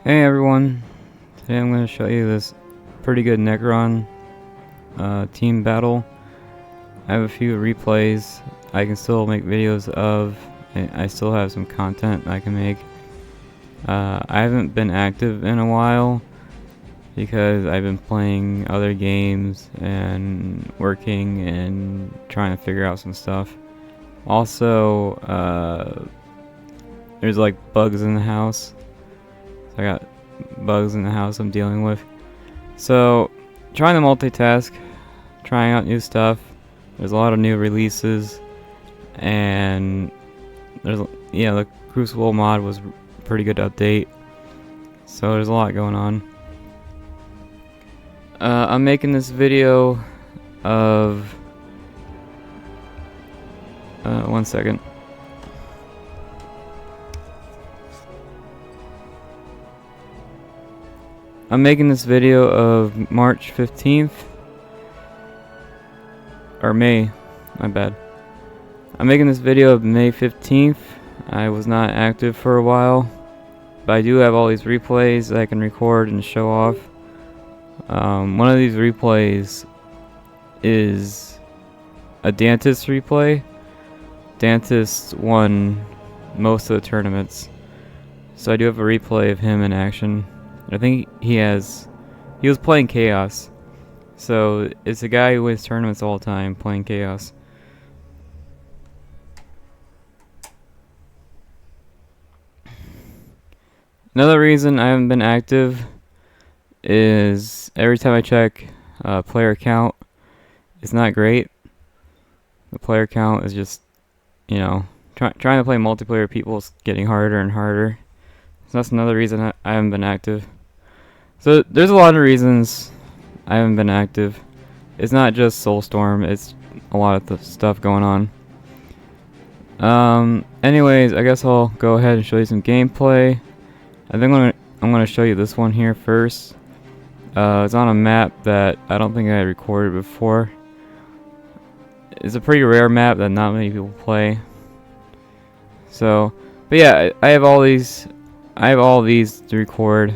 Hey everyone, today I'm going to show you this pretty good Necron team battle. I have a few replays I can still make videos of. I still have some content I can make. I haven't been active in a while because I've been playing other games and working and trying to figure out some stuff. Also, there's like bugs in the house. So I got bugs in the house I'm dealing with. So, trying to multitask, trying out new stuff. There's a lot of new releases, and the Crucible mod was a pretty good update. So there's a lot going on. I'm making this video of 1 second. I'm making this video of March 15th, or May, my bad. I'm making this video of May 15th. I was not active for a while, but I do have all these replays that I can record and show off. One of these replays is a Dantis replay. Dantis won most of the tournaments, so I do have a replay of him in action. I think he was playing Chaos. So it's a guy who wins tournaments all the time playing Chaos. Another reason I haven't been active is every time I check player count, it's not great. The player count is just, trying to play multiplayer with people is getting harder and harder. So that's another reason I haven't been active. So there's a lot of reasons I haven't been active. It's not just Soulstorm, it's a lot of the stuff going on. Anyways, I guess I'll go ahead and show you some gameplay. I think I'm gonna show you this one here first. It's on a map that I don't think I recorded before. It's a pretty rare map that not many people play. So, but yeah, I have all these to record.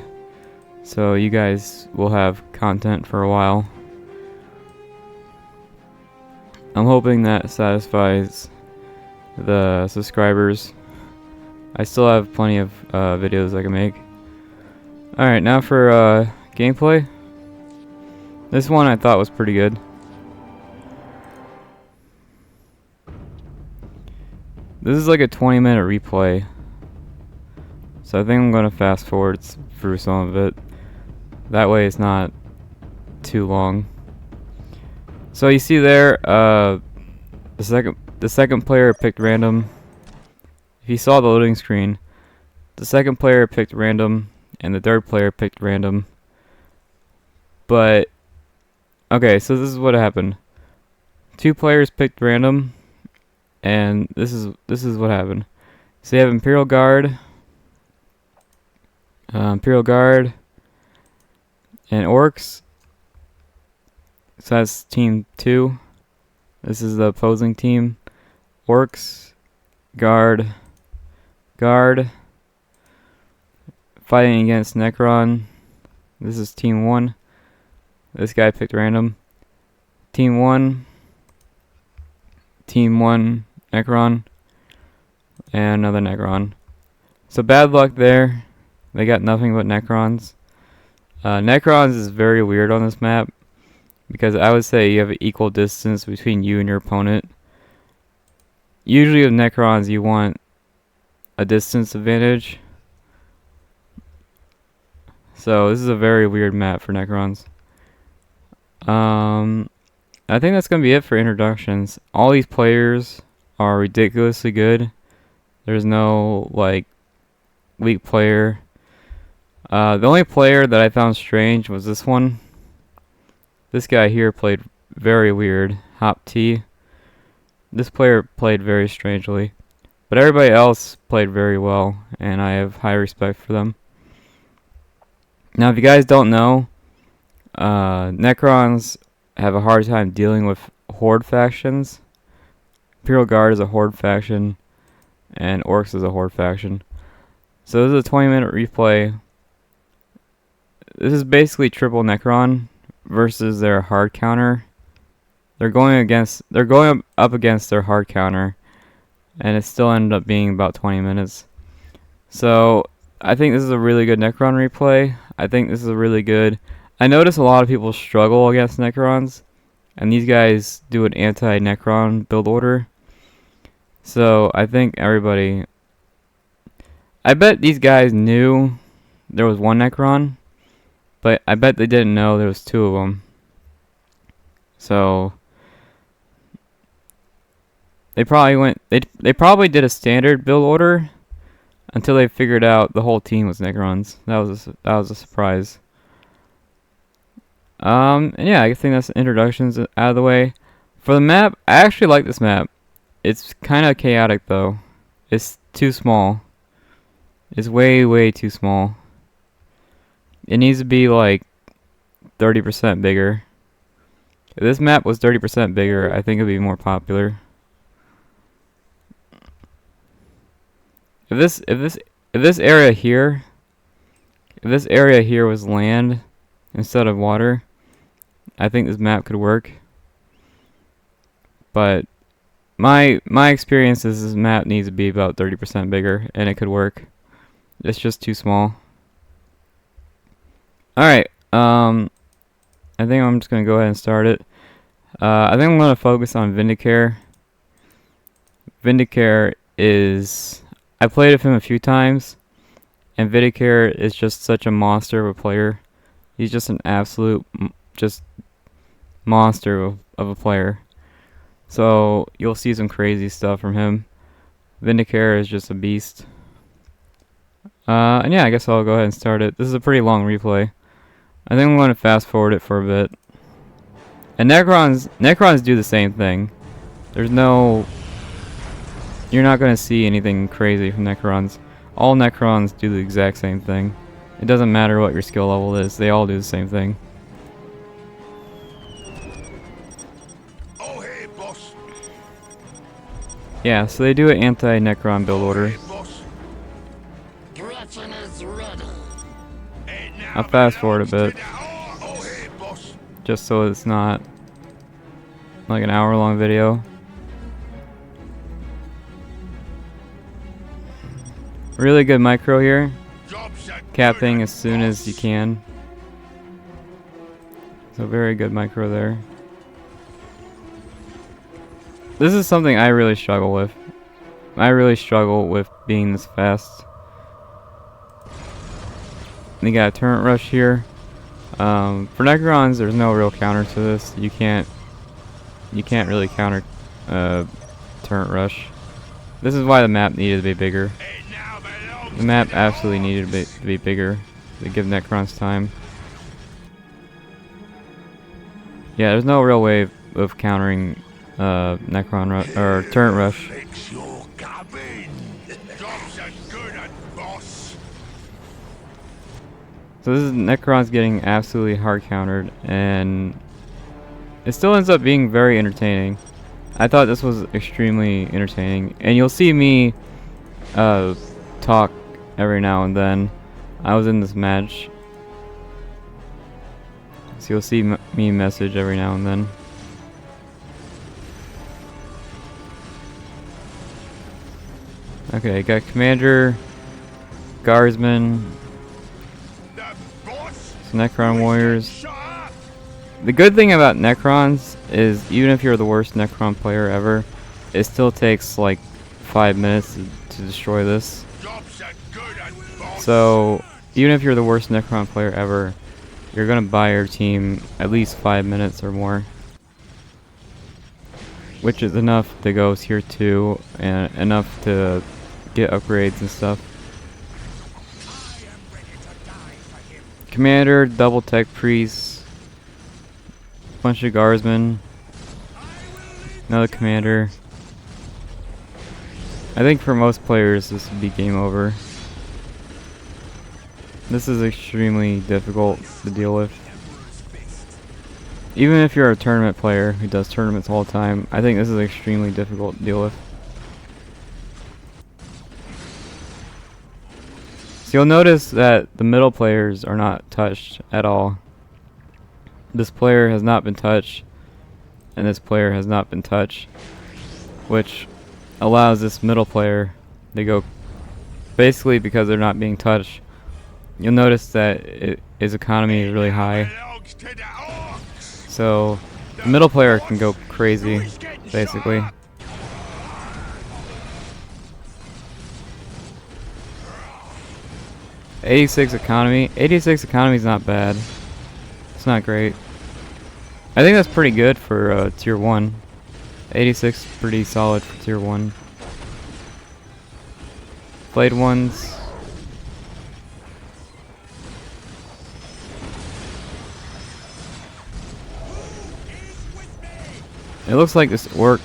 So you guys will have content for a while. I'm hoping that satisfies the subscribers. I still have plenty of videos I can make. Alright, now for gameplay. This one I thought was pretty good. This is like a 20-minute replay. So I think I'm going to fast forward through some of it. That way it's not too long. So you see there, the second player picked random. If you saw the loading screen, the second player picked random and the third player picked random. But okay, so this is what happened. Two players picked random, and this is what happened. So you have Imperial Guard, and Orks. So that's team 2. This is the opposing team. Orks, Guard, fighting against Necron. This is team 1. This guy picked random. Team 1, Necron, and another Necron. So bad luck there. They got nothing but Necrons. Necrons is very weird on this map because I would say you have an equal distance between you and your opponent. Usually with Necrons you want a distance advantage. So this is a very weird map for Necrons. I think that's going to be it for introductions. All these players are ridiculously good. There's no like weak player. The only player that I found strange was this one. This guy here played very weird. Hop T. This player played very strangely. But everybody else played very well, and I have high respect for them. Now, if you guys don't know, Necrons have a hard time dealing with Horde factions. Imperial Guard is a Horde faction, and Orks is a Horde faction. So this is a 20-minute replay this is basically triple Necron versus their hard counter. They're going up against their hard counter, and it still ended up being about 20 minutes. So I think this is a really good Necron replay. I think this is a really good. I notice a lot of people struggle against Necrons, and these guys do an anti-Necron build order. So I think everybody. I bet these guys knew there was one Necron, but I bet they didn't know there was two of them. So they probably did a standard build order until they figured out the whole team was Necrons. That was a surprise. And yeah, I think that's the introductions out of the way. For the map, I actually like this map. It's kind of chaotic though. It's too small. It's way too small. It needs to be like 30% bigger. If this map was 30% bigger, I think it'd be more popular. If this area here was land instead of water, I think this map could work. But my experience is this map needs to be about 30% bigger, and it could work. It's just too small. Alright, I think I'm just gonna go ahead and start it. I think I'm gonna focus on Vindicare. Vindicare is, I played with him a few times, and Vindicare is just such a monster of a player. He's just an absolute just monster of a player. So you'll see some crazy stuff from him. Vindicare is just a beast. And yeah, I guess I'll go ahead and start it. This is a pretty long replay. I think I'm going to fast forward it for a bit. And Necrons do the same thing. There's no... You're not going to see anything crazy from Necrons. All Necrons do the exact same thing. It doesn't matter what your skill level is. They all do the same thing. Oh, hey, boss. Yeah, so they do an anti-Necron build order. I'll fast forward a bit, just so it's not like an hour-long video. Really good micro here. Capping as soon as you can. So very good micro there. This is something I really struggle with. I really struggle with being this fast. They got a turret rush here. For Necrons, there's no real counter to this. You can't really counter turret rush. This is why the map needed to be bigger. The map absolutely needed to be bigger to give Necrons time. Yeah, there's no real way of countering Necron or turret rush. So this is Necrons getting absolutely hard countered, and it still ends up being very entertaining. I thought this was extremely entertaining, and you'll see me talk every now and then. I was in this match, so you'll see me message every now and then. Okay, got Commander, Guardsman, Necron warriors. The good thing about Necrons is even if you're the worst Necron player ever, it still takes like 5 minutes to destroy this. So even if you're the worst Necron player ever, you're gonna buy your team at least 5 minutes or more, which is enough to go tier 2 and enough to get upgrades and stuff. Commander, double tech priest, bunch of guardsmen, another commander. I think for most players this would be game over. This is extremely difficult to deal with. Even if you're a tournament player who does tournaments all the time, I think this is extremely difficult to deal with. So you'll notice that the middle players are not touched at all. This player has not been touched, and this player has not been touched, which allows this middle player to go, basically because they're not being touched. You'll notice that his economy is really high, so the middle player can go crazy, basically. '86 economy. 86 economy is not bad. It's not great. I think that's pretty good for tier 1. 86 is pretty solid for tier 1. Played ones. It looks like this orc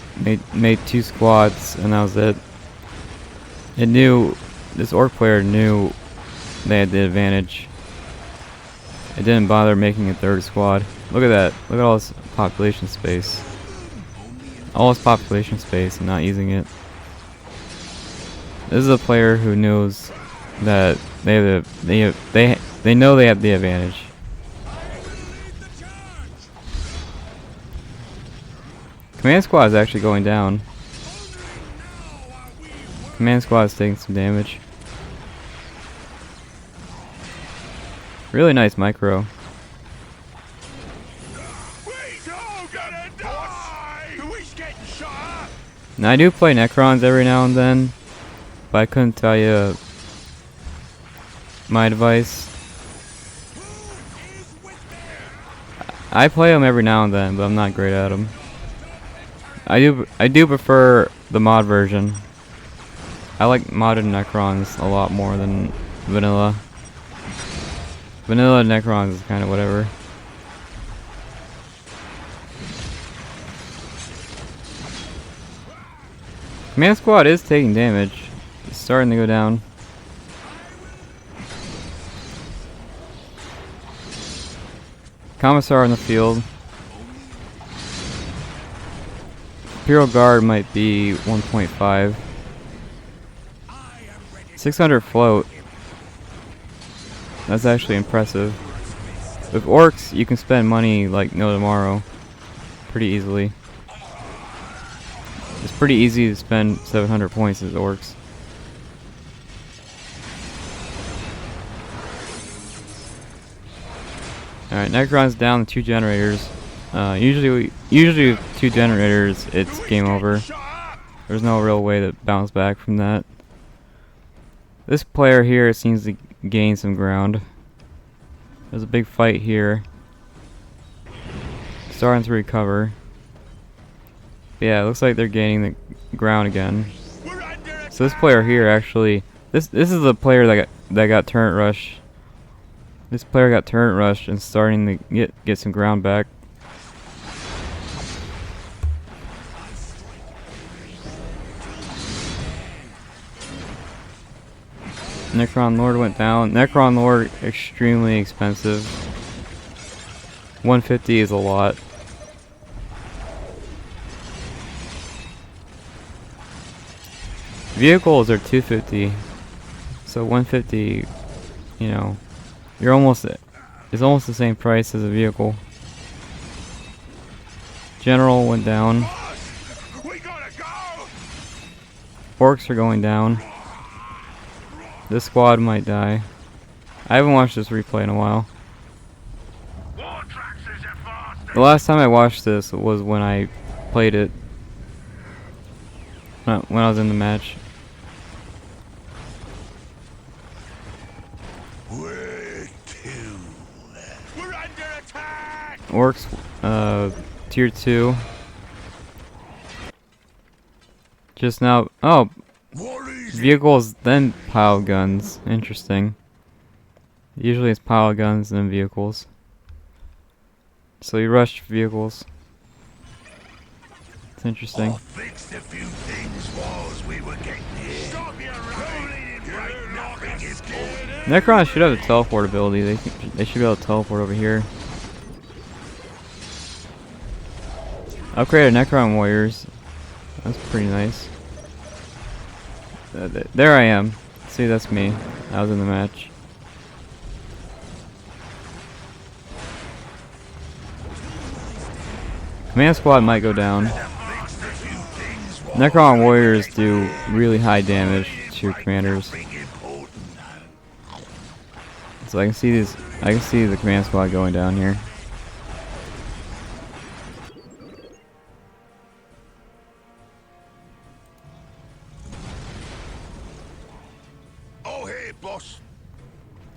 made 2 squads and that was it. It knew, this orc player knew they had the advantage. It didn't bother making a 3rd squad. Look at that. Look at all this population space. All this population space and not using it. This is a player who knows that they know they have the advantage. Command squad is actually going down. Command squad is taking some damage. Really nice micro. Now I do play Necrons every now and then, but I couldn't tell you my advice. I play them every now and then, but I'm not great at them. I do prefer the mod version. I like modded Necrons a lot more than vanilla. Vanilla Necrons is kind of whatever. Command squad is taking damage. It's starting to go down. Commissar in the field. Imperial Guard might be 1.5. 600 float. That's actually impressive. With orcs, you can spend money like no tomorrow. Pretty easily. It's pretty easy to spend 700 points as orcs. Alright, Necron's down to 2 generators. Usually with 2 generators, it's game over. There's no real way to bounce back from that. This player here seems to gain some ground. There's a big fight here. Starting to recover. Yeah, it looks like they're gaining the ground again. So this player here actually, this is the player that got turret rushed. This player got turret rushed and starting to get some ground back. Necron Lord went down. Necron Lord extremely expensive. 150 is a lot. Vehicles are 250. So 150, you know, it's almost the same price as a vehicle. General went down. Orks are going down. This squad might die. I haven't watched this replay in a while. The last time I watched this was when I played it. When I was in the match. Orks, tier 2. Just now. Oh, vehicles then pile guns. Interesting. Usually it's pile guns and then vehicles. So you rush vehicles. It's interesting. Necrons should have a teleport ability. They should be able to teleport over here. Upgraded Necron warriors. That's pretty nice. There I am. See, that's me. I was in the match. Command squad might go down. Necron warriors do really high damage to commanders. So I can see these. I can see the command squad going down here. Oh, hey, boss.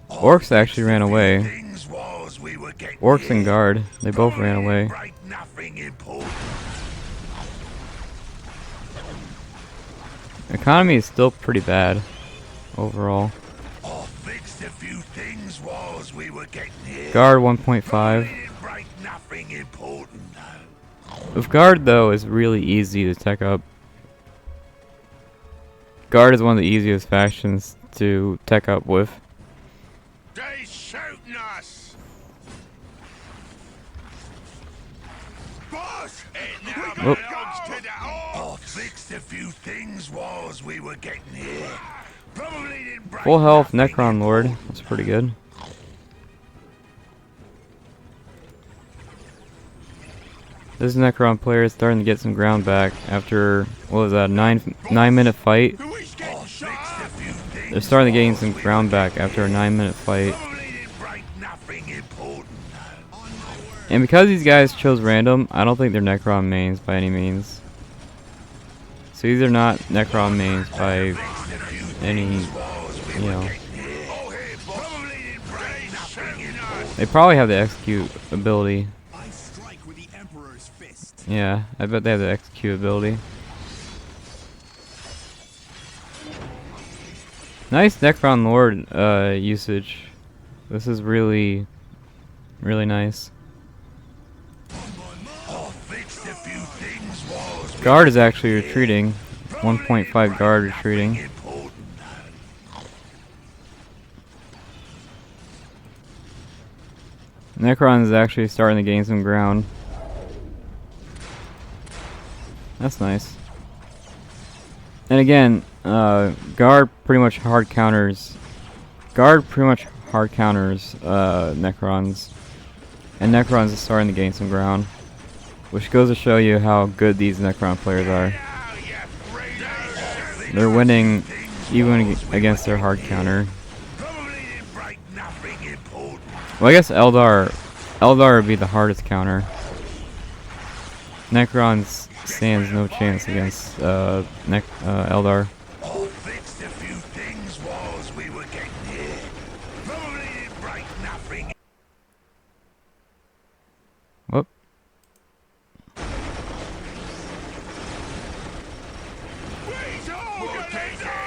Orks actually ran away. Orks and guard, they both ran away. Economy is still pretty bad overall. Guard 1.5. With guard though, is really easy to tech up. Guard is one of the easiest factions to tech up with. They shooting us. Boss, it now belongs to the Orks. I fixed a few things whilst we were getting here. Probably didn't break Full health nothing Necron Lord, important. that's pretty good. This Necron player is starting to get some ground back after, what was that, 9-minute fight? Who's getting shot? They're starting to gain some ground back after a 9-minute fight. Probably didn't break nothing important. And because these guys chose random, I don't think they're Necron mains by any means. So these are not Necron mains by any, you know. They probably have the execute ability. Yeah, I bet they have the execute ability. Nice Necron Lord usage. This is really, really nice. Guard is actually retreating. 1.5 guard retreating. Necron is actually starting to gain some ground. That's nice. And again, guard pretty much hard counters. Necrons. And Necrons is starting to gain some ground. Which goes to show you how good these Necron players are. They're winning even against their hard counter. Well, I guess Eldar would be the hardest counter. Necrons stands no chance against Eldar. Whoop.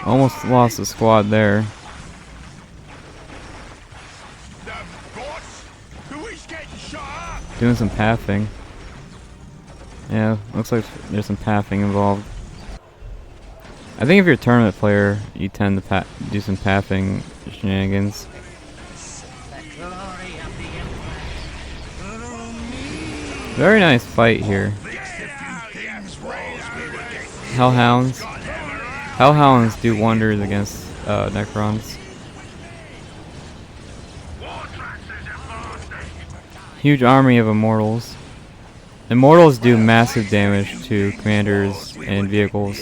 Almost lost the squad there. Doing some pathing. Yeah, looks like there's some pathing involved. I think if you're a tournament player, you tend to do some pathing shenanigans. Very nice fight here. Hellhounds. Hellhounds do wonders against Necrons. Huge army of Immortals. Immortals do massive damage to commanders and vehicles.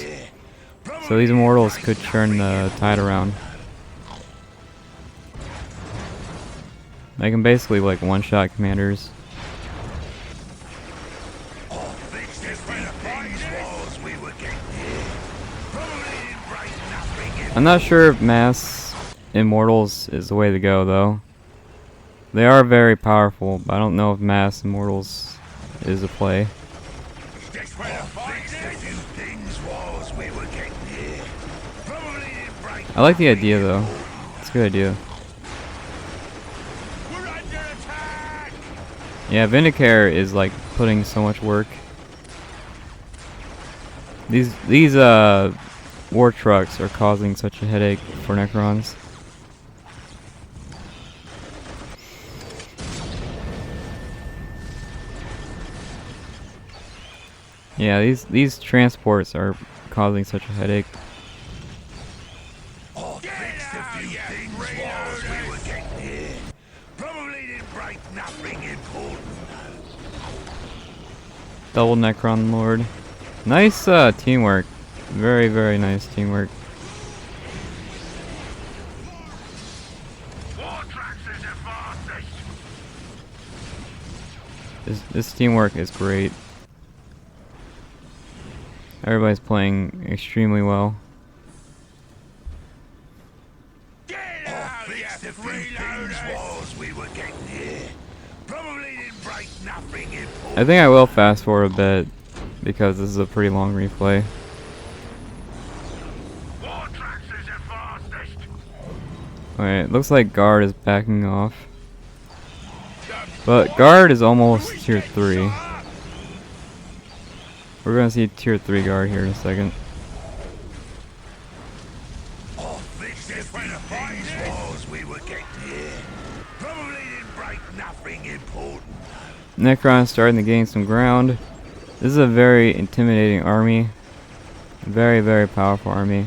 So these Immortals could turn the tide around. They can basically like one-shot commanders. I'm not sure if mass Immortals is the way to go though. They are very powerful, but I don't know if mass Immortals is a play. I like the idea though. It's a good idea. Yeah, Vindicare is like putting so much work. These war trucks are causing such a headache for Necrons. Yeah, these transports are causing such a headache. fixed a few things whilst we were getting here. Probably didn't break nothing important. Double Necron Lord. Nice teamwork. Very, very nice teamwork. This teamwork is great. Everybody's playing extremely well. Get out, you freeloaders! We were getting here. Probably didn't break nothing important. I think I will fast forward a bit because this is a pretty long replay. Alright, looks like guard is backing off. But guard is almost tier 3. We're gonna see tier 3 guard here in a second. Necron starting to gain some ground. This is a very intimidating army. Very, very powerful army.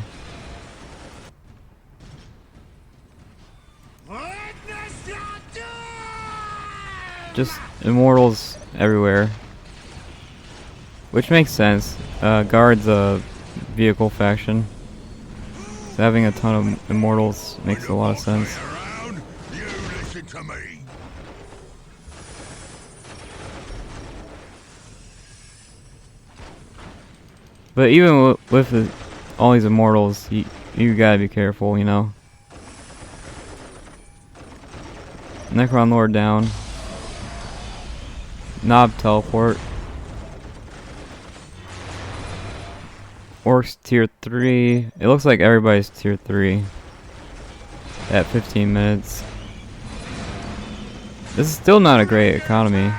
Just immortals everywhere. Which makes sense. Guard's a vehicle faction. So having a ton of immortals makes a lot of sense. But even with all these immortals, you gotta be careful, you know. Necron Lord down. Knob teleport. Orks tier 3. It looks like everybody's tier 3 at 15 minutes. This is still not a great economy.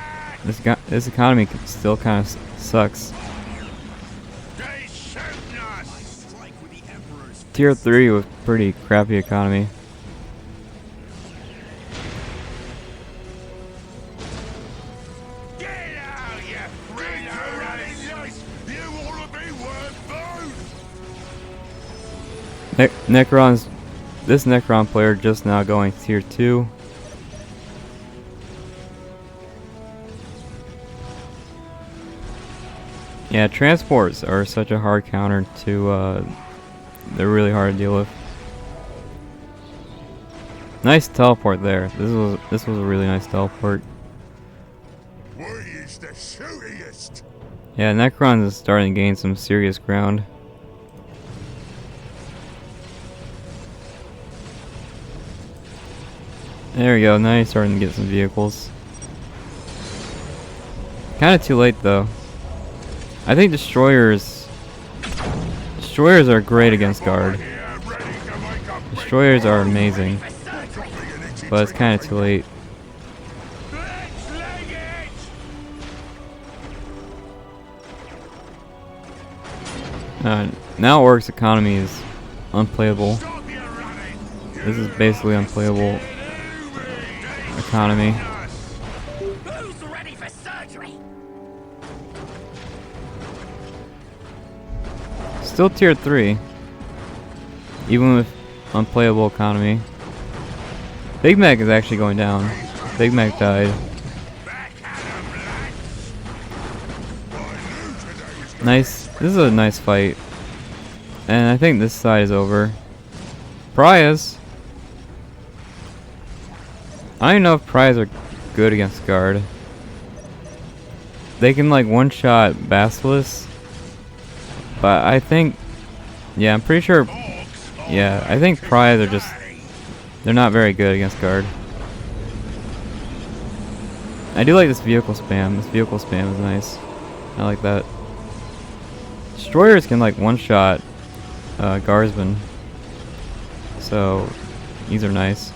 This economy still kind of sucks. Tier 3 with pretty crappy economy. This Necron player just now going tier 2. Yeah, transports are such a hard counter to, they're really hard to deal with. Nice teleport there. This was a really nice teleport. Yeah, Necrons is starting to gain some serious ground. There we go, now he's starting to get some vehicles. Kinda too late though. I think destroyers are great against guard. Destroyers are amazing. But it's kinda too late. Now Orks economy is unplayable. This is basically unplayable economy. Who's ready for surgery? Still tier 3. Even with unplayable economy. Big Mac is actually going down. Big Mac died. Nice. This is a nice fight. And I think this side is over. Pariahs. I don't even know if Pariahs are good against guard. They can like one-shot Basilisk. But I think... Yeah, I'm pretty sure... Yeah, I think Pariahs are just... They're not very good against guard. I do like this vehicle spam. This vehicle spam is nice. I like that. Destroyers can like one-shot Guardsmen. So, these are nice.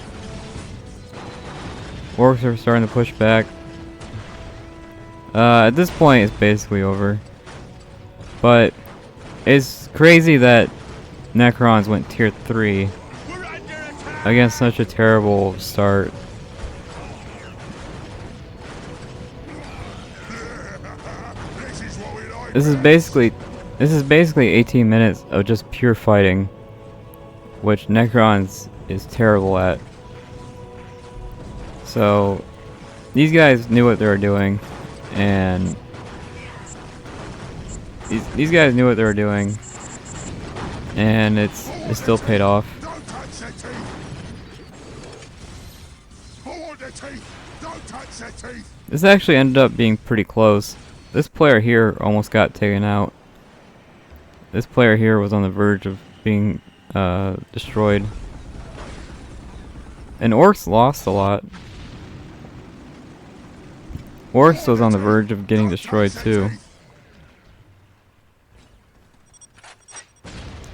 Orks are starting to push back. At this point, it's basically over. But it's crazy that Necrons went tier 3 against such a terrible start. This is basically 18 minutes of just pure fighting. which Necrons is terrible at. So these guys knew what they were doing, and these guys knew what they were doing, and it still paid off. Don't touch their teeth! I want their teeth! Don't touch their teeth! This actually ended up being pretty close. This player here almost got taken out. This player here was on the verge of being destroyed. And Orks lost a lot. Orks was on the verge of getting destroyed too.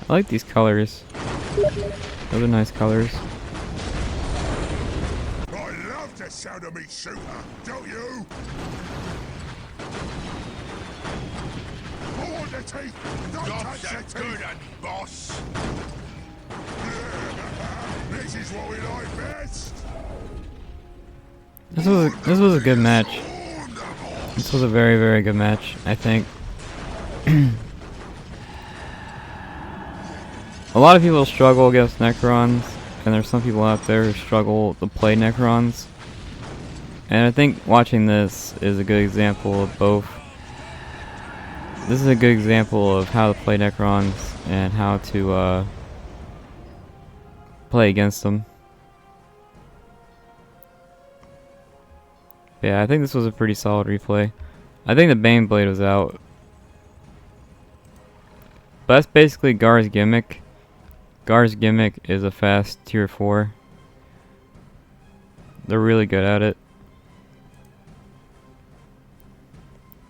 I like these colors. Those are nice colors. I love the sound of me shooter, don't you? I want their teeth! Don't touch their teeth! Good un, boss! This is what we like best! This was a good match. This was a very, very good match, I think. A lot of people struggle against Necrons, and there's some people out there who struggle to play Necrons. And I think watching this is a good example of both. This is a good example of how to play Necrons and how to play against them. Yeah, I think this was a pretty solid replay. I think the Bane Blade was out. But that's basically Gar's gimmick. Gar's gimmick is a fast tier 4. They're really good at it.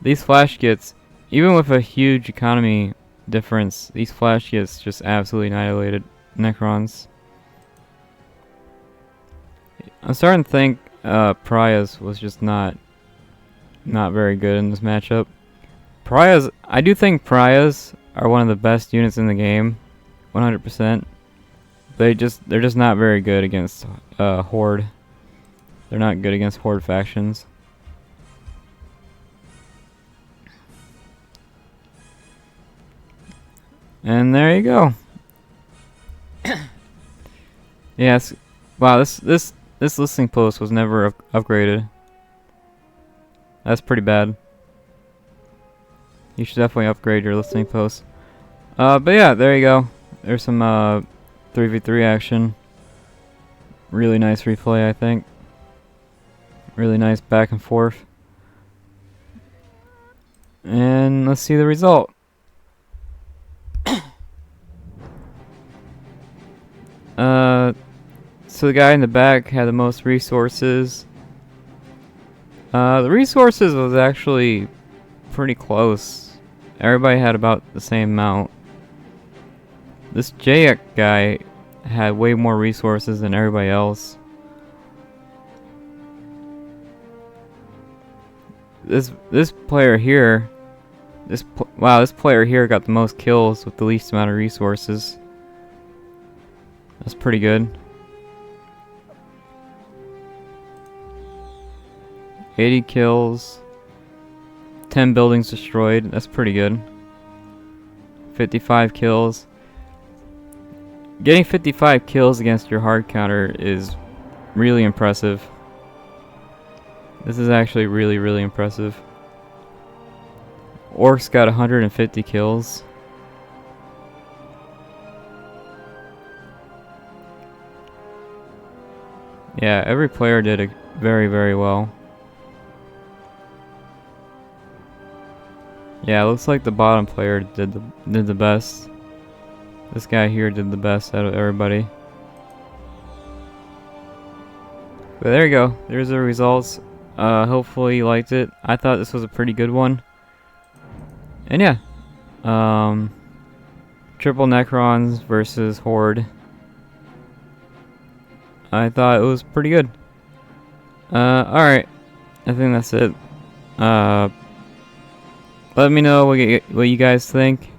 These flash kits, even with a huge economy difference, these flash kits just absolutely annihilated Necrons. I'm starting to think Pariahs was just not very good in this matchup. Pariahs, I do think Pariahs are one of the best units in the game, 100%. They're just not very good against Horde. They're not good against Horde factions. And there you go. Yes. Wow, this listening post was never upgraded. That's pretty bad. You should definitely upgrade your listening post. But yeah, there you go. There's some 3v3 action. Really nice replay, I think. Really nice back and forth. And let's see the result. So the guy in the back had the most resources. The resources was actually pretty close. Everybody had about the same amount. This Jayek guy had way more resources than everybody else. This player here, this player here got the most kills with the least amount of resources. That's pretty good. 80 kills, 10 buildings destroyed. That's pretty good. 55 kills. Getting 55 kills against your hard counter is really impressive. This is actually really, really impressive. Orks got 150 kills. Yeah, every player did it very, very well. Yeah, it looks like the bottom player did the best. This guy here did the best out of everybody. But there you go. There's the results. Hopefully you liked it. I thought this was a pretty good one. And yeah. Triple Necrons versus Horde. I thought it was pretty good. Alright. I think that's it. Let me know what you guys think.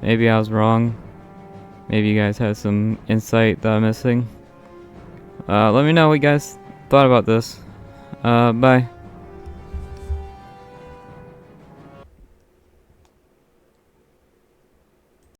Maybe I was wrong. Maybe you guys had some insight that I'm missing. Let me know what you guys thought about this. Bye.